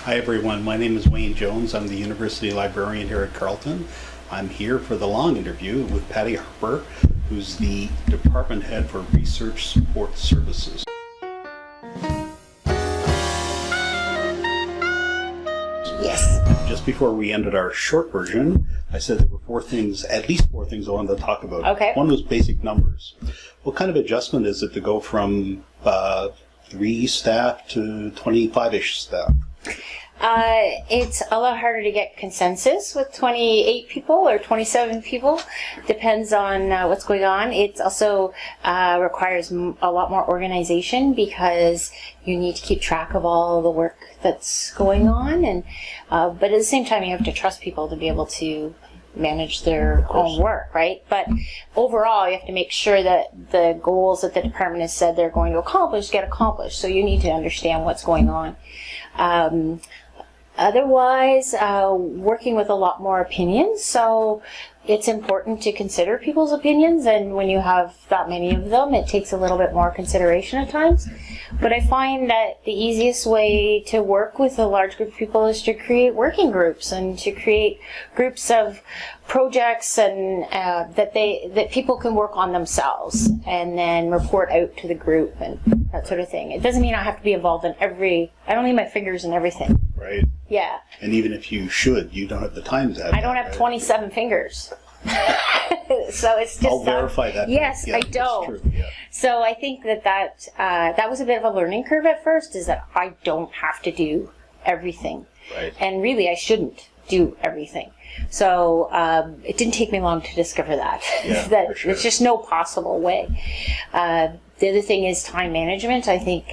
Hi everyone, my name is Wayne Jones. I'm the University Librarian here at Carleton. I'm here for the long interview with Patti Harper, who's the Department Head for Research Support Services. Yes. Just before we ended our short version, I said there were at least four things I wanted to talk about. Okay. One was basic numbers. What kind of adjustment is it to go from 3 staff to 25-ish staff? It's a lot harder to get consensus with 28 people or 27 people. Depends on what's going on. It also requires a lot more organization because you need to keep track of all the work that's going on. And but at the same time, you have to trust people to be able to manage their own work, right? But overall, you have to make sure that the goals that the department has said they're going to accomplish get accomplished. So you need to understand what's going on. Otherwise, working with a lot more opinions, so it's important to consider people's opinions, and when you have that many of them, it takes a little bit more consideration at times. But I find that the easiest way to work with a large group of people is to create working groups and to create groups of projects and that people can work on themselves and then report out to the group and that sort of thing. It doesn't mean I have to be involved in I don't need my fingers in everything. Right. Yeah. And even if you should, you don't have the time to have I don't have 27 fingers. So it's just I'll verify that. Yes, yeah, I don't. That's true. Yeah. So I think that was a bit of a learning curve at first, is that I don't have to do everything. Right. And really I shouldn't do everything. So it didn't take me long to discover that. Yeah, that for sure. there's just no possible way. The other thing is time management. I think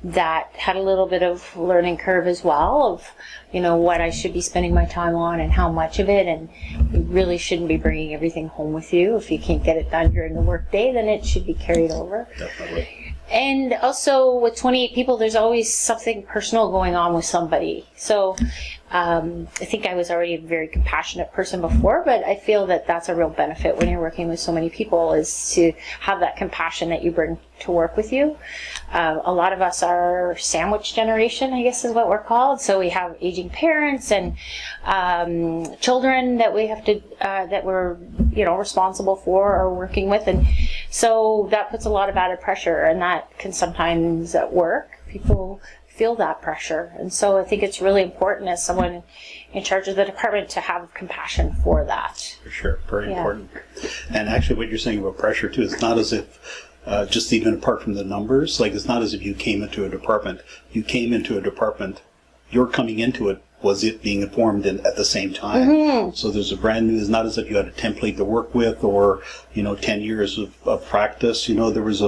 that had a little bit of learning curve as well, of what I should be spending my time on and how much of it, and you really shouldn't be bringing everything home with you. If you can't get it done during the workday, then it should be carried over. Definitely. And also with 28 people, there's always something personal going on with somebody. So I think I was already a very compassionate person before, but I feel that that's a real benefit when you're working with so many people, is to have that compassion that you bring to work with you. A lot of us are sandwich generation, I guess is what we're called. So we have aging parents and children that we have to that we're responsible for or working with, and so that puts a lot of added pressure, and that can sometimes at work people feel that pressure. And so I think it's really important as someone in charge of the department to have compassion for that. For sure, very important. And actually what you're saying about pressure too, it's not as if just even apart from the numbers, like it's not as if you came into a department, you're coming into it, was it being informed at the same time. Mm-hmm. So there's it's not as if you had a template to work with or 10 years of practice. There was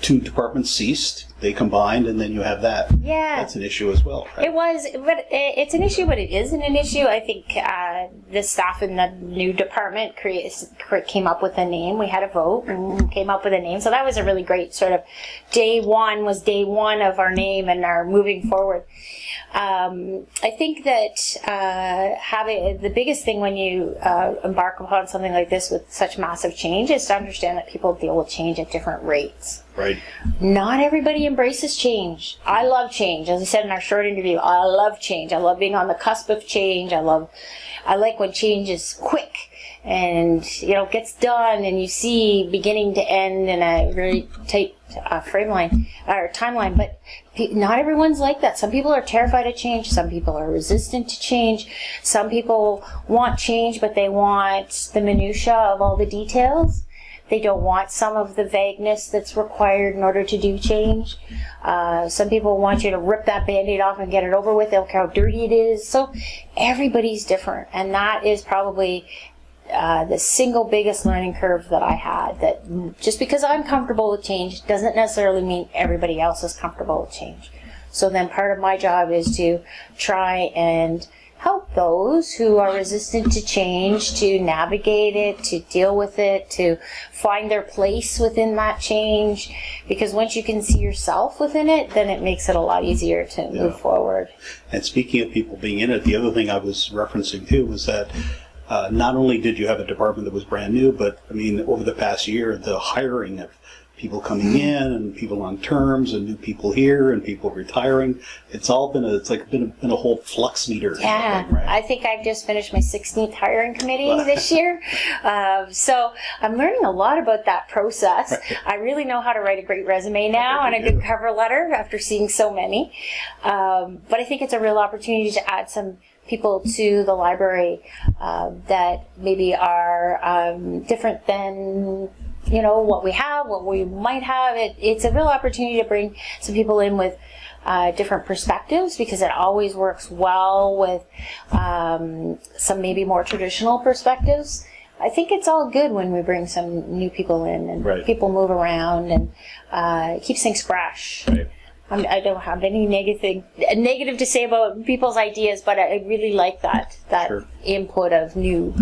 two departments ceased, they combined, and then you have that. Yeah. That's an issue as well, right? It was, but it's an issue, but it isn't an issue. I think the staff in the new department came up with a name. We had a vote and came up with a name. So that was a really great sort of day one of our name and our moving forward. I think that having the biggest thing when you embark upon something like this with such massive change is to understand that people deal with change at different rates. Right. Not everybody embraces change. I love change. As I said in our short interview, I love change. I love being on the cusp of change. I like when change is quick and gets done, and you see beginning to end in a very tight timeline. But not everyone's like that. Some people are terrified of change. Some people are resistant to change. Some people want change, but they want the minutia of all the details. They don't want some of the vagueness that's required in order to do change. Some people want you to rip that Band-Aid off and get it over with. They don't care how dirty it is. So everybody's different, and that is probably the single biggest learning curve that I had. That just because I'm comfortable with change doesn't necessarily mean everybody else is comfortable with change. So then part of my job is to try and help those who are resistant to change to navigate it, to deal with it, to find their place within that change. Because once you can see yourself within it, then it makes it a lot easier to move forward. And speaking of people being in it, the other thing I was referencing too was that not only did you have a department that was brand new, but I mean, over the past year, the hiring of people coming in and people on terms and new people here and people retiring. It's all been been a whole flux meter. Yeah, thing, right? I think I've just finished my 16th hiring committee this year. So I'm learning a lot about that process. Right. I really know how to write a great resume now and a good cover letter after seeing so many. But I think it's a real opportunity to add some people to the library that maybe are different than what we have, what we might have. It's a real opportunity to bring some people in with different perspectives, because it always works well with some maybe more traditional perspectives. I think it's all good when we bring some new people in and people move around, and it keeps things fresh. Right. I don't have any negative to say about people's ideas, but I really like that input of new.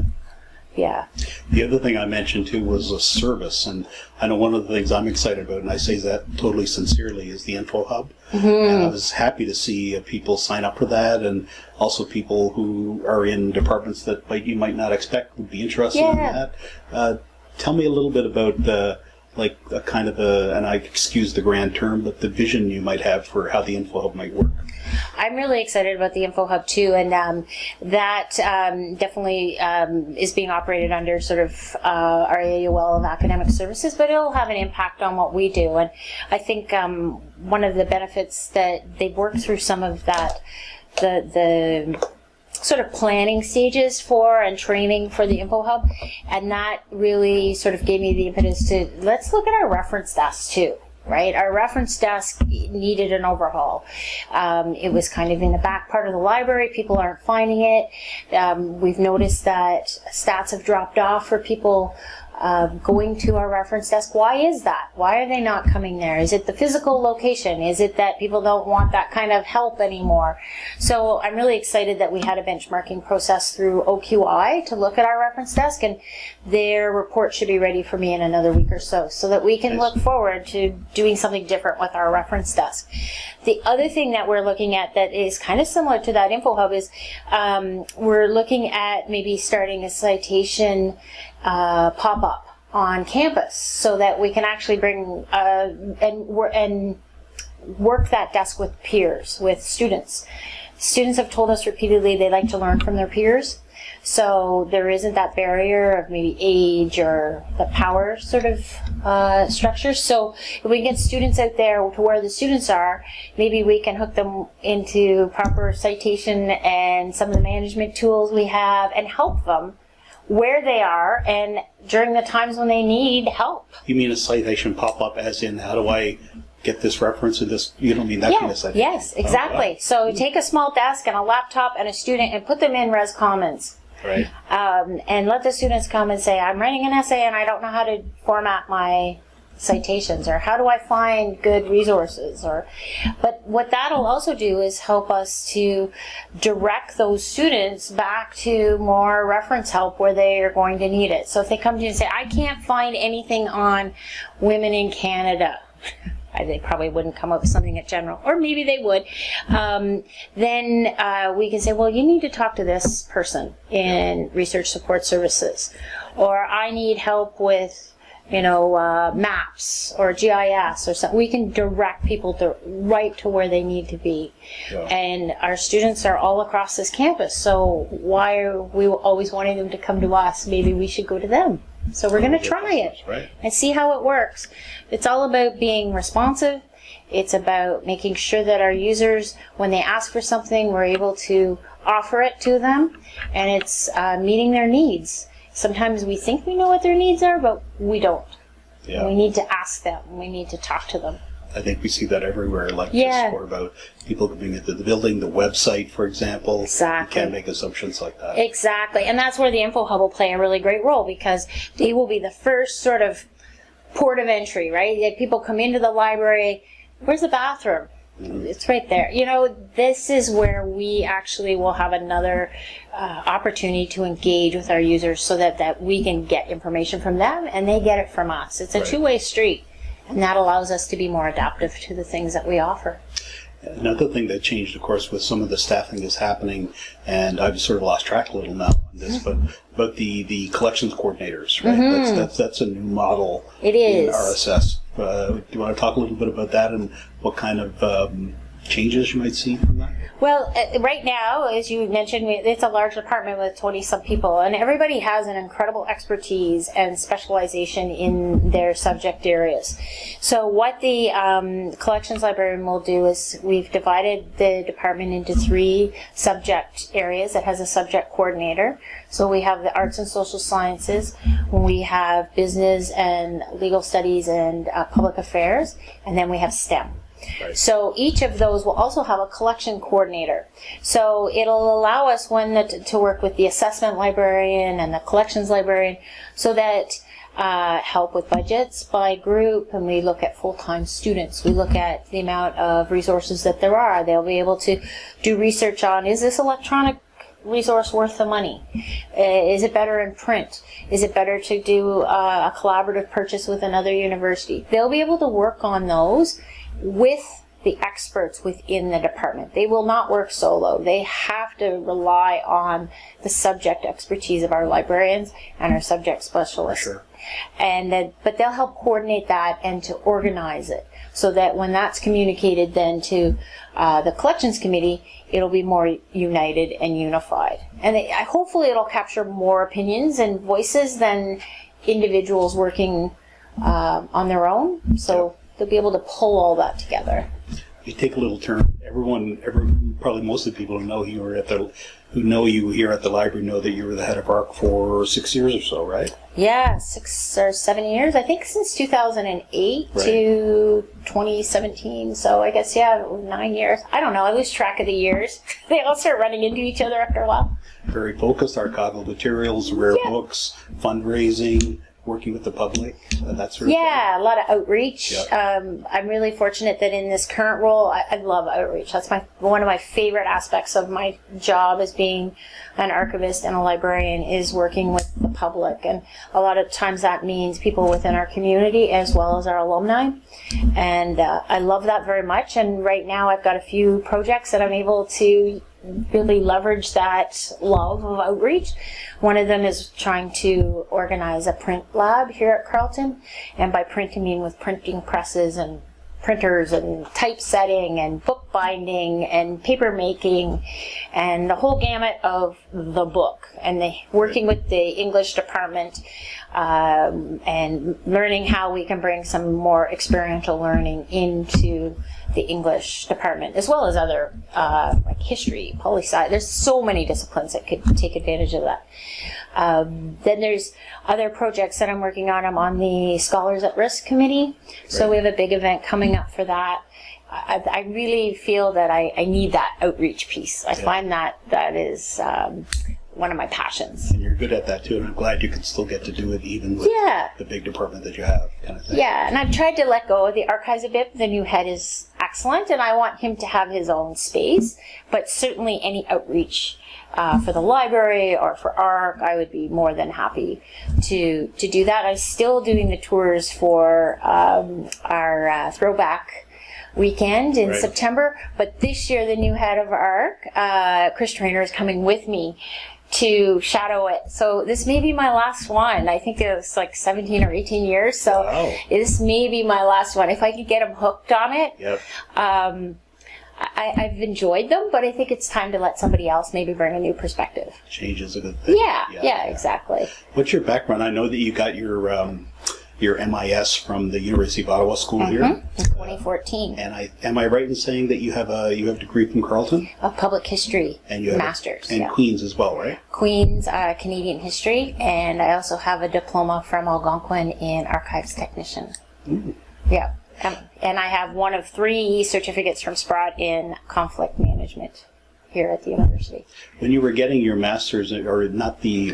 Yeah. The other thing I mentioned too was a service, and I know one of the things I'm excited about, and I say that totally sincerely, is the Info Hub. Mm-hmm. And I was happy to see people sign up for that, and also people who are in departments that you might not expect would be interested in that. Tell me a little bit about a kind of and I excuse the grand term, but the vision you might have for how the Info Hub might work. I'm really excited about the Info Hub too, and that definitely is being operated under sort of our AUL of Academic Services, but it'll have an impact on what we do. And I think one of the benefits that they've worked through some of that, the sort of planning stages for and training for the Info Hub, and that really sort of gave me the impetus to let's look at our reference desk too. Right, our reference desk needed an overhaul. It was kind of in the back part of the library. People aren't finding it. We've noticed that stats have dropped off for people going to our reference desk. Why is that? Why are they not coming there? Is it the physical location? Is it that people don't want that kind of help anymore? So I'm really excited that we had a benchmarking process through OQI to look at our reference desk, and their report should be ready for me in another week or so that we can look forward to doing something different with our reference desk. The other thing that we're looking at that is kind of similar to that Info Hub is we're looking at maybe starting a citation pop-up on campus, so that we can actually bring and work that desk with peers, with students. Students have told us repeatedly they like to learn from their peers, so there isn't that barrier of maybe age or the power sort of structure. So if we get students out there to where the students are, maybe we can hook them into proper citation and some of the management tools we have, and help them where they are and during the times when they need help. You mean a citation pop-up as in, how do I get this reference in this? You don't mean that kind of citation? Yes, exactly. Oh, wow. So take a small desk and a laptop and a student and put them in Res Commons. Right. And let the students come and say, I'm writing an essay and I don't know how to format my citations, or how do I find good resources, but what that'll also do is help us to direct those students back to more reference help where they are going to need it. So if they come to you and say, I can't find anything on women in Canada, they probably wouldn't come up with something at general, or maybe they would, then we can say, well, you need to talk to this person in research support services, or I need help with maps or GIS or something. We can direct people right to where they need to be. Yeah. And our students are all across this campus, so why are we always wanting them to come to us? Maybe we should go to them. So we're going to try it and see how it works. It's all about being responsive. It's about making sure that our users, when they ask for something, we're able to offer it to them, and it's meeting their needs. Sometimes we think we know what their needs are, but we don't. Yeah. We need to ask them. We need to talk to them. I think we see that everywhere, like just more about people coming into the building, the website, for example. Exactly. You can't make assumptions like that. Exactly. And that's where the Info Hub will play a really great role, because they will be the first sort of port of entry, right? If people come into the library, where's the bathroom? It's right there. This is where we actually will have another opportunity to engage with our users, so that we can get information from them and they get it from us. It's a two-way street, and that allows us to be more adaptive to the things that we offer. Another thing that changed, of course, with some of the staffing that's happening, and I've sort of lost track a little now on this, but the collections coordinators, right? That's a new model it is. in RSS. Do you want to talk a little bit about that and what kind of changes you might see from that? Well, right now, as you mentioned, it's a large department with 20-some people, and everybody has an incredible expertise and specialization in their subject areas. So what the collections librarian will do is we've divided the department into 3 subject areas. It has a subject coordinator. So we have the arts and social sciences, we have business and legal studies and public affairs, and then we have STEM. Right. So each of those will also have a collection coordinator. So it'll allow us to work with the assessment librarian and the collections librarian so that help with budgets by group, and we look at full-time students. We look at the amount of resources that there are. They'll be able to do research on, is this electronic resource worth the money? Is it better in print? Is it better to do a collaborative purchase with another university? They'll be able to work on those with the experts within the department. They will not work solo. They have to rely on the subject expertise of our librarians and our subject specialists. Sure. But they'll help coordinate that and to organize it so that when that's communicated then to the collections committee, it'll be more united and unified. And hopefully it'll capture more opinions and voices than individuals working on their own. So they'll be able to pull all that together. You take a little turn. Probably most of the people who know you here at the library know that you were the head of ARC for 6 years or so, right? Yeah, 6 or 7 years. I think since 2008 right. to 2017. So I guess, 9 years. I don't know. I lose track of the years. They all start running into each other after a while. Very focused, archival materials, rare books, fundraising, working with the public, that sort of thing. Yeah, a lot of outreach. Yep. I'm really fortunate that in this current role, I love outreach. That's one of my favorite aspects of my job as being an archivist and a librarian is working with the public. And a lot of times that means people within our community as well as our alumni. And I love that very much. And right now I've got a few projects that I'm able to really leverage that love of outreach. One of them is trying to organize a print lab here at Carleton, and by print I mean with printing presses and printers and typesetting and bookbinding and paper making and the whole gamut of the book, and working with the English department and learning how we can bring some more experiential learning into the English department, as well as other like history, poli-sci. There's so many disciplines that could take advantage of that. Then there's other projects that I'm working on. I'm on the Scholars at Risk Committee, so we have a big event coming up for that. I really feel that I need that outreach piece. I find that is one of my passions. And you're good at that too, and I'm glad you can still get to do it even with the big department that you have, kind of thing. Yeah, and I've tried to let go of the archives a bit. The new head is excellent, and I want him to have his own space, but certainly any outreach for the library or for ARC, I would be more than happy to do that. I'm still doing the tours for our throwback weekend in September, but this year the new head of ARC, Chris Traynor, is coming with me to shadow it. So this may be my last one. I think it was like 17 or 18 years, so this may be my last one. If I could get him hooked on it. I've enjoyed them, but I think it's time to let somebody else maybe bring a new perspective. Change is a good thing. Yeah, exactly. What's your background? I know that you got your MIS from the University of Ottawa School here in 2014. And am I right in saying that you have a degree from Carleton? A public history and you have master's. And Queen's as well, right? Queen's Canadian history, and I also have a diploma from Algonquin in archives technician. Ooh. Yeah. And I have one of 3 certificates from Sprott in conflict management here at the university. When you were getting your master's, or not the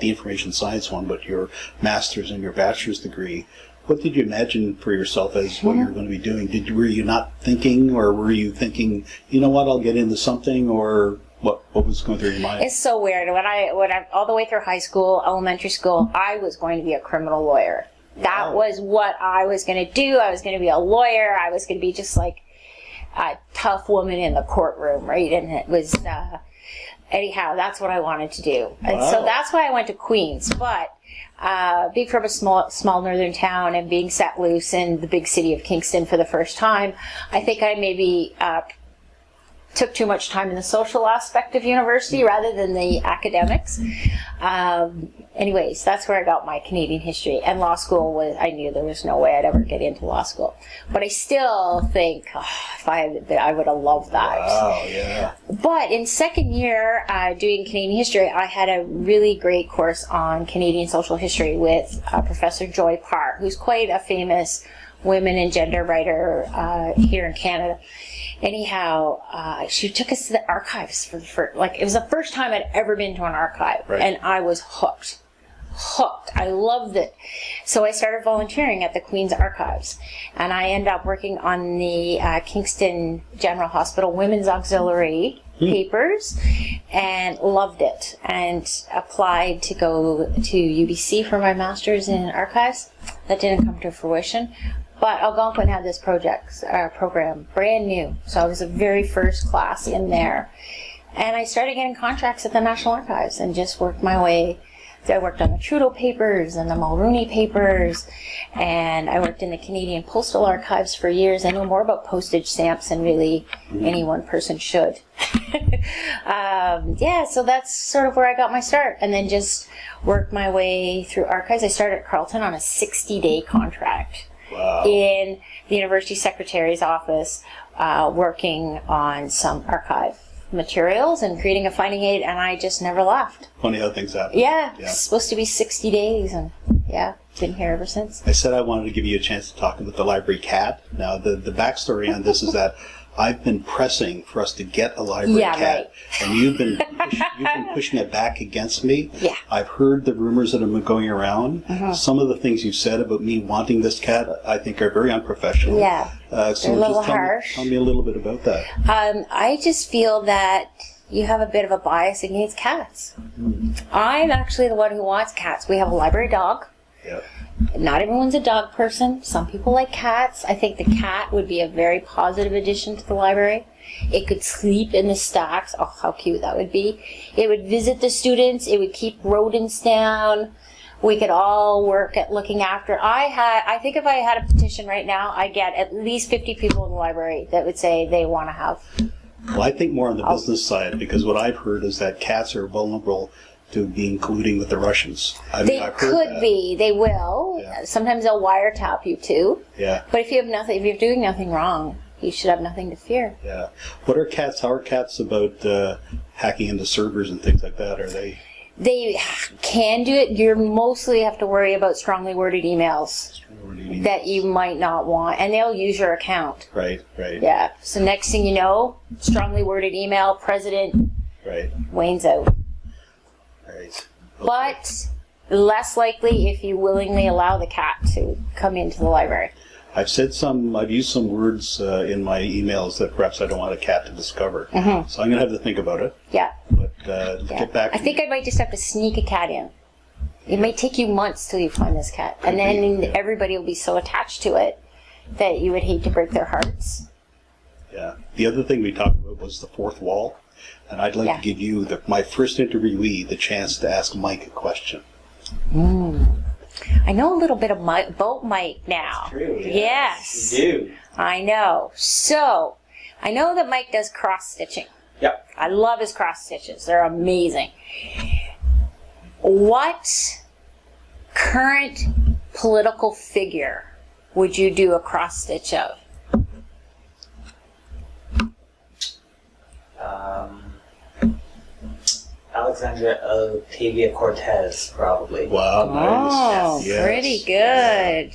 information science one, but your master's and your bachelor's degree, what did you imagine for yourself as what you were going to be doing? Were you not thinking, or were you thinking, you know what, I'll get into something, or what was going through your mind? It's so weird. When I all the way through high school, elementary school, I was going to be a criminal lawyer. That was what I was going to do. I was going to be a lawyer. I was going to be just like a tough woman in the courtroom, right? And it was, anyhow, that's what I wanted to do. And so that's why I went to Queens. But being from a small northern town and being set loose in the big city of Kingston for the first time, I think I maybe took too much time in the social aspect of university rather than the academics. Anyways, that's where I got my Canadian history. And law school I knew there was no way I'd ever get into law school. But I still think, if I would have loved that. Wow, yeah. But in second year, doing Canadian history, I had a really great course on Canadian social history with Professor Joy Parr, who's quite a famous women and gender writer here in Canada. Anyhow, she took us to the archives for the first, it was the first time I'd ever been to an archive, right. And I was hooked. I loved it. So I started volunteering at the Queen's Archives, and I ended up working on the Kingston General Hospital Women's Auxiliary papers, and loved it, and applied to go to UBC for my master's in archives. That didn't come to fruition. But Algonquin had this program, brand new. So I was the very first class in there. And I started getting contracts at the National Archives and just worked my way. I worked on the Trudeau papers and the Mulrooney papers. And I worked in the Canadian Postal Archives for years. I know more about postage stamps than really any one person should. So that's sort of where I got my start. And then just worked my way through archives. I started at Carleton on a 60-day contract. Wow. In the university secretary's office, working on some archive materials and creating a finding aid, and I just never left. Funny how things happen. Yeah, it's supposed to be 60 days, and been here ever since. I said I wanted to give you a chance to talk about the library cat. Now, the backstory on this is that I've been pressing for us to get a library cat, right. And you've been pushing it back against me. Yeah. I've heard the rumors that have been going around. Some of the things you've said about me wanting this cat, I think, are very unprofessional. Yeah, so a little just harsh. Tell me a little bit about that. I just feel that you have a bit of a bias against cats. I'm actually the one who wants cats. We have a library dog. Yeah. Not everyone's a dog person. Some people like cats. I think the cat would be a very positive addition to the library. It could sleep in the stacks. Oh, how cute that would be. It would visit the students. It would keep rodents down. We could all work at looking after. I think if I had a petition right now, I'd get at least 50 people in the library that would say they want to have. Well, I think more on the business side, because what I've heard is that cats are vulnerable to being colluding with the Russians. They could be. They will. Yeah. Sometimes they'll wiretap you too. Yeah. But if you're doing nothing wrong, you should have nothing to fear. Yeah. How are cats about hacking into servers and things like that? Are they? They can do it. You mostly have to worry about strongly worded emails that you might not want, and they'll use your account. Right. Yeah. So next thing you know, strongly worded email, President Wayne's out. Right. Okay. But less likely if you willingly allow the cat to come into the library. I've used some words in my emails that perhaps I don't want a cat to discover. So I'm going to have to think about it. Yeah. But get back. I think I might just have to sneak a cat in. It might take you months till you find this cat. And then everybody will be so attached to it that you would hate to break their hearts. Yeah. The other thing we talked about was the fourth wall. And I'd like to give you, my first interviewee, the chance to ask Mike a question. I know a little bit about Mike now. That's true. Yes. You do. I know. So, I know that Mike does cross-stitching. Yep. I love his cross-stitches. They're amazing. What current political figure would you do a cross-stitch of? Alexandria Octavia-Cortez, probably. Wow, nice. Yes. Pretty good.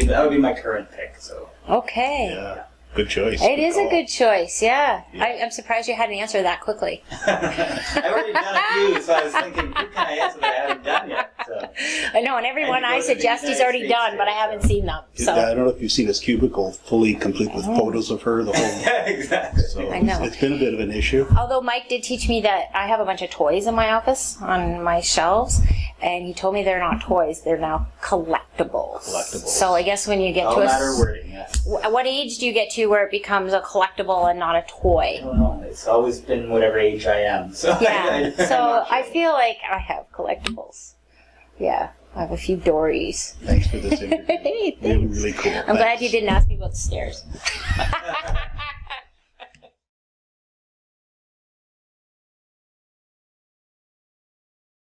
That would be my current pick. So. Okay. Yeah, good choice. It is a good choice, yeah. I'm surprised you had an answer that quickly. I've already done a few, so I was thinking, who can I answer that I haven't done yet? I know, and everyone I suggest he's already done, but I haven't seen them. So I don't know if you've seen his cubicle fully complete with photos of her. The whole Exactly. so I know. it's been a bit of an issue. although Mike did teach me that I have a bunch of toys in my office on my shelves, and he told me they're not toys; they're now collectibles. So I guess when you get All to matter wording, yes. what age do you get to where it becomes a collectible and not a toy? I don't know. It's always been whatever age I am. So Yeah. I'm So not I sure. feel like I have collectibles. Yeah, I have a few Dories. Thanks for this interview. Hey, Really, thanks. really cool. I'm glad you didn't ask me about the stairs.